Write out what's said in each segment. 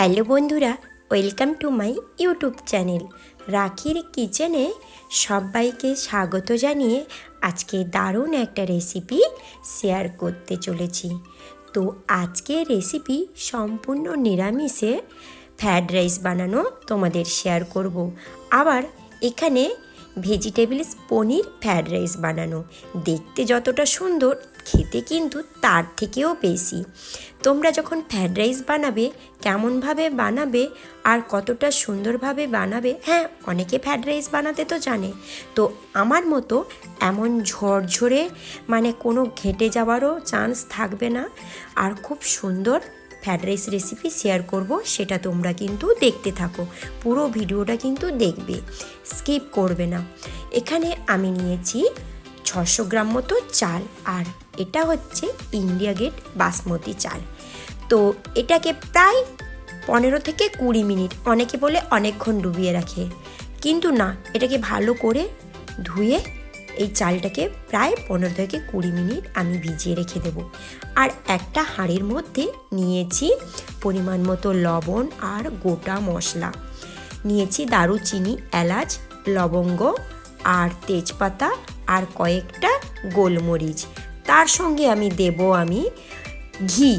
Hello বন্ধুরা, welcome to my YouTube channel রাখির কিচেনে সবাইকে স্বাগত জানিয়ে আজকে দারুণ একটা রেসিপি শেয়ার করতে চলেছি। তো আজকের রেসিপি সম্পূর্ণ নিরামিষে ফ্রায়েড রাইস বানানো তোমাদের শেয়ার করব। আবার এখানে ভেজিটেবলস পনির ফ্রায়েড রাইস বানানো। দেখতে যতটা সুন্দর, খেতে কিন্তু তার থেকেও বেশি। তোমরা যখন ফ্রায়েড রাইস বানাবে কেমনভাবে বানাবে আর কতটা সুন্দরভাবে বানাবে, হ্যাঁ অনেকে ফ্রায়েড রাইস বানাতে তো জানে, তো আমার মতো এমন ঝরঝরে মানে কোনো ঘেঁটে যাওয়ারও চান্স থাকবে না। আর খুব সুন্দর ফ্রায়েড রাইস রেসিপি শেয়ার করব, সেটা তোমরা কিন্তু দেখতে থাকো। পুরো ভিডিওটা কিন্তু দেখবে, স্কিপ করবে না। এখানে আমি নিয়েছি 600 গ্রাম মতো চাল, আর এটা হচ্ছে ইন্ডিয়া গেট বাসমতি চাল। তো এটাকে প্রায় 15 থেকে 20 মিনিট, অনেকে বলে অনেকক্ষণ ডুবিয়ে রাখে, কিন্তু না, এটাকে ভালো করে ধুয়ে এই চালটাকে প্রায় 15 থেকে 20 মিনিট আমি ভিজিয়ে রেখে দেব। আর একটা হাঁড়ির মধ্যে নিয়েছি পরিমাণ মতো লবণ আর গোটা মশলা, নিয়েছি দারুচিনি, এলাচ, লবঙ্গ আর তেজপাতা আর কয়েকটা গোলমরিচ। তার সঙ্গে আমি দেব ঘি।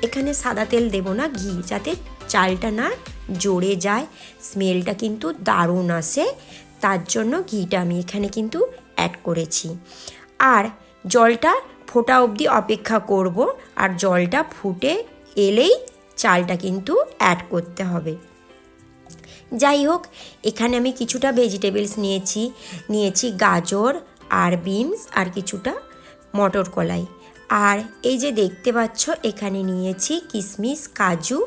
এখানে সাদা তেল দেব না, ঘি, যাতে চালটা না জড়ে যায়, স্মেলটা কিন্তু দারুণ আসে, তার জন্য ঘিটা আমি এখানে কিন্তু অ্যাড করেছি। আর জলটা ফোটা অবধি অপেক্ষা করব, আর জলটা ফুটে এলেই চালটা কিন্তু অ্যাড করতে হবে। যাই হোক, এখানে আমি কিছুটা ভেজিটেবলস নিয়েছি গাজর আর বিনস আর কিছুটা মটর কলাই। আর এই যে দেখতে পাচ্ছ এখানে নিয়েছি কিশমিশ, কাজু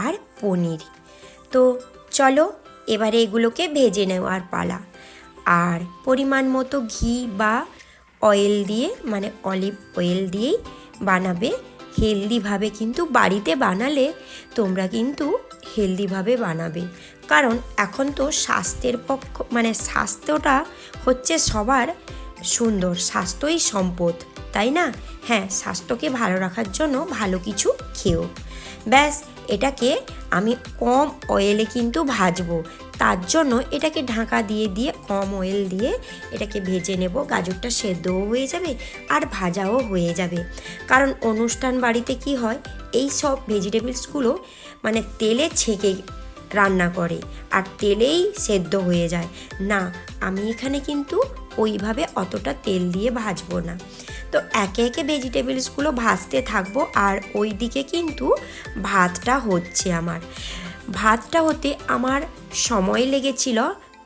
আর পনির। তো চলো এবারে এগুলোকে ভেজে নেওয়ার পালা। আর পরিমাণ মতো ঘি বা অয়েল দিয়ে, মানে অলিভ অয়েল দিয়েই বানাবে হেলদিভাবে। কিন্তু বাড়িতে বানালে তোমরা কিন্তু হেলদিভাবে বানাবে, কারণ এখন তো স্বাস্থ্যের পক্ষ, মানে স্বাস্থ্যটা হচ্ছে সবার সুন্দর, স্বাস্থ্যই সম্পদ, তাই না? হ্যাঁ, স্বাস্থ্যকে ভালো রাখার জন্য ভালো কিছু খেও। ব্যাস, এটাকে আমি কম অয়েলে কিন্তু ভাজবো, তার জন্য এটাকে ঢাকা দিয়ে কম অয়েল দিয়ে এটাকে ভেজে নেব। গাজরটা সেদ্ধও হয়ে যাবে আর ভাজাও হয়ে যাবে, কারণ অনুষ্ঠান বাড়িতে কি হয়, এই সব ভেজিটেবলসগুলো মানে তেলে ছেঁকে রান্না করে আর তেলেই সেদ্ধ হয়ে যায় না। আমি এখানে কিন্তু ওইভাবে অতটা তেল দিয়ে ভাজবো না। তো একে একে ভেজিটেবলসগুলো ভাজতে থাকবো, আর ওই দিকে কিন্তু ভাতটা হচ্ছে। ভাতটা হতে আমার সময় লেগেছিল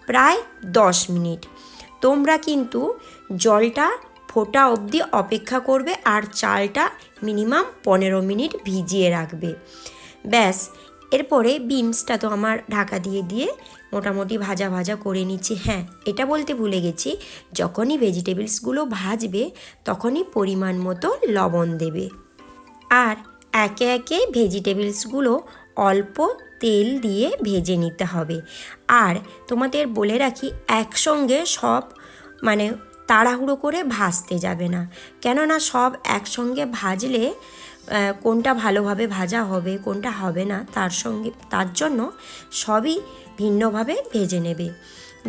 প্রায় 10 মিনিট। তোমরা কিন্তু জলটা ফোটা অবধি অপেক্ষা করবে আর চালটা মিনিমাম 15 মিনিট ভিজিয়ে রাখবে। ব্যাস, এরপরে বিনসটা তো আমার ঢাকা দিয়ে মোটামুটি ভাজা করে নিচ্ছি। হ্যাঁ, এটা বলতে ভুলে গেছি, যখনই ভেজিটেবলসগুলো ভাজবে তখনই পরিমাণ মতো লবণ দেবে। আর একে একে ভেজিটেবলসগুলো অল্প তেল দিয়ে ভেজে নিতে হবে। আর তোমাদের বলে রাখি, একসঙ্গে সব মানে তাড়াহুড়ো করে ভাজতে যাবে না, কেননা সব একসঙ্গে ভাজলে কোনটা ভালোভাবে ভাজা হবে কোনটা হবে না, তার জন্য সবই ভিন্নভাবে ভেজে নেবে।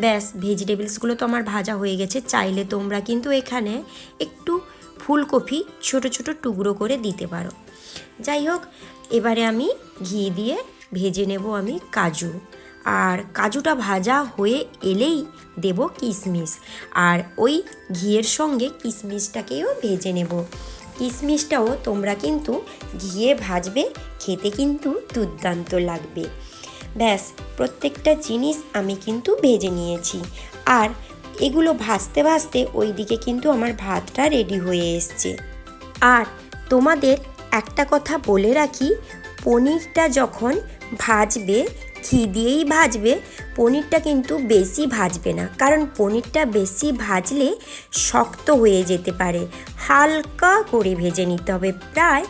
ব্যাস, ভেজিটেবলসগুলো তো আমার ভাজা হয়ে গেছে। চাইলে তোমরা কিন্তু এখানে একটু ফুলকপি ছোট ছোট টুকরো করে দিতে পারো। যাই হোক, এবারে আমি ঘি দিয়ে ভেজে নেব কাজু। আর কাজুটা ভাজা হয়ে এলেই দেব কিশমিশ, আর ওই ঘিয়ের সঙ্গে কিশমিশটাকেও ভেজে নেব। কিশমিশটাও তোমরা কিন্তু ঘিয়ে ভাজবে, খেতে কিন্তু দুর্দান্ত লাগবে। ব্যাস, প্রত্যেকটা জিনিস আমি কিন্তু ভেজে নিয়েছি। আর এগুলো ভাজতে ভাজতে ওই দিকে কিন্তু আমার ভাতটা রেডি হয়ে এসছে। আর তোমাদের একটা কথা বলে রাখি, পনিরটা যখন ভাজবে ঘি দিয়েই ভাজবে, পনিরটা কিন্তু বেশি ভাজবে না, কারণ পনিরটা বেশি ভাজলে শক্ত হয়ে যেতে পারে। হালকা করে ভেজে নিতে হবে, প্রায়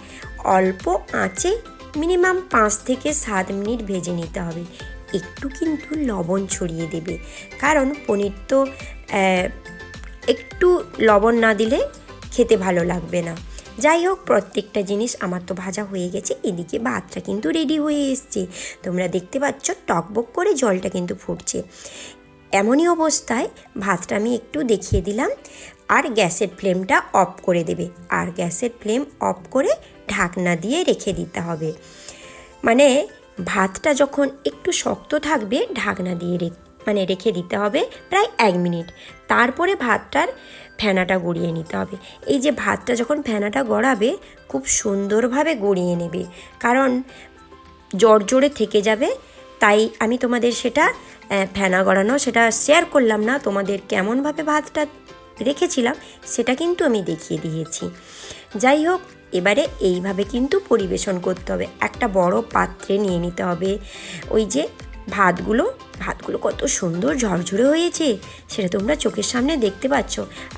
অল্প আঁচে মিনিমাম 5 থেকে 7 মিনিট ভেজে নিতে হবে। একটু কিন্তু লবণ ছড়িয়ে দেবে, কারণ পনির তো একটু লবণ না দিলে খেতে ভালো লাগবে না। যাই হোক, প্রত্যেকটা জিনিস আমার তো ভাজা হয়ে গেছে, এদিকে ভাতটা কিন্তু রেডি হয়ে এসছে। তোমরা দেখতে পাচ্ছ টকবক করে জলটা কিন্তু ফুটছে। এমনই অবস্থায় ভাতটা আমি একটু দেখিয়ে দিলাম, আর গ্যাসের ফ্লেমটা অফ করে দেবে, আর গ্যাসের ফ্লেম অফ করে ঢাকনা দিয়ে রেখে দিতে হবে। মানে ভাতটা যখন একটু শক্ত থাকবে ঢাকনা দিয়ে রেখে দিতে হবে প্রায় 1 মিনিট। তারপরে ভাতটার ফেনাটা গড়িয়ে নিতে হবে। এই যে ভাতটা যখন ফেনাটা গড়াবে খুব সুন্দরভাবে গড়িয়ে নেবে, কারণ ঝরঝরে থেকে যাবে। তাই আমি তোমাদের সেটা ফেনা গড়ানো সেটা শেয়ার করলাম না, তোমাদের কেমনভাবে ভাতটা রেখেছিলাম সেটা কিন্তু আমি দেখিয়ে দিয়েছি। যাই হোক, এবারে এইভাবে কিন্তু পরিবেশন করতে হবে। একটা বড় পাত্রে নিয়ে নিতে হবে ওই যে ভাতগুলো কত সুন্দর ঝরঝরে হয়েছে সেটা তোমরা চোখের সামনে দেখতে পাচ্ছ।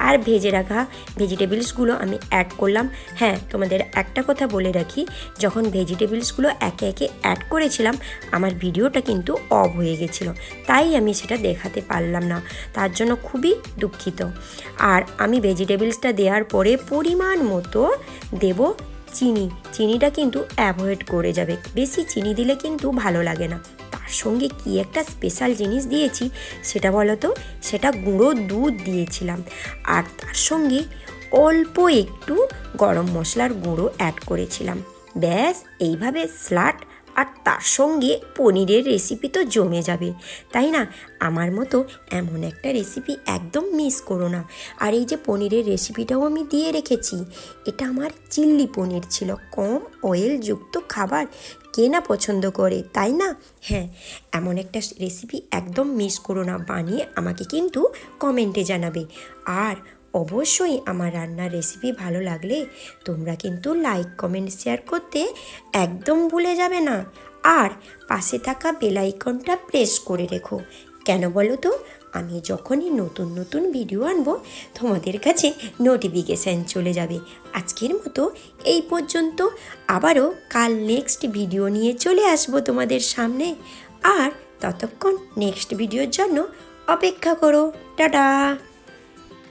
আর ভেজে রাখা ভেজিটেবলসগুলো আমি অ্যাড করলাম। হ্যাঁ, তোমাদের একটা কথা বলে রাখি, যখন ভেজিটেবলসগুলো একে একে অ্যাড করেছিলাম আমার ভিডিওটা কিন্তু অফ হয়ে গেছিলো, তাই আমি সেটা দেখাতে পারলাম না, তার জন্য খুবই দুঃখিত। আর আমি ভেজিটেবলসটা দেওয়ার পরে পরিমাণ মতো দেব চিনিটা কিন্তু অ্যাভয়েড করে যাবে, বেশি চিনি দিলে কিন্তু ভালো লাগে না। তার সঙ্গে কি একটা স্পেশাল জিনিস দিয়েছি সেটা বলো তো, সেটা গুঁড়ো দুধ দিয়েছিলাম, আর তার সঙ্গে অল্প একটু গরম মশলার গুঁড়ো অ্যাড করেছিলাম। ব্যাস, এইভাবে স্যালাড আর তার সঙ্গে পনিরের রেসিপি তো জমে যাবে, তাই না? আমার মতো এমন একটা রেসিপি একদম মিস করো না। আর এই যে পনিরের রেসিপিটাও আমি দিয়ে রেখেছি, এটা আমার চিল্লি পনির ছিল, কম অয়েলযুক্ত খাবার কে না পছন্দ করে, তাই না? হ্যাঁ, এমন একটা রেসিপি একদম মিস করো না, বানিয়ে আমাকে কিন্তু কমেন্টে জানাবে। আর অবশ্যই আমার রান্নার রেসিপি ভালো লাগলে তোমরা কিন্তু লাইক কমেন্ট শেয়ার করতে একদম ভুলে যাবে না। আর পাশে থাকা বেল আইকনটা প্রেস করে রেখো। কেন বলো তো, আমি যখনই নতুন নতুন ভিডিও আনবো তোমাদের কাছে নোটিফিকেশান চলে যাবে। আজকের মতো এই পর্যন্ত, আবারও কাল নেক্সট ভিডিও নিয়ে চলে আসবো তোমাদের সামনে। আর ততক্ষণ নেক্সট ভিডিওর জন্য অপেক্ষা করো। টাটা।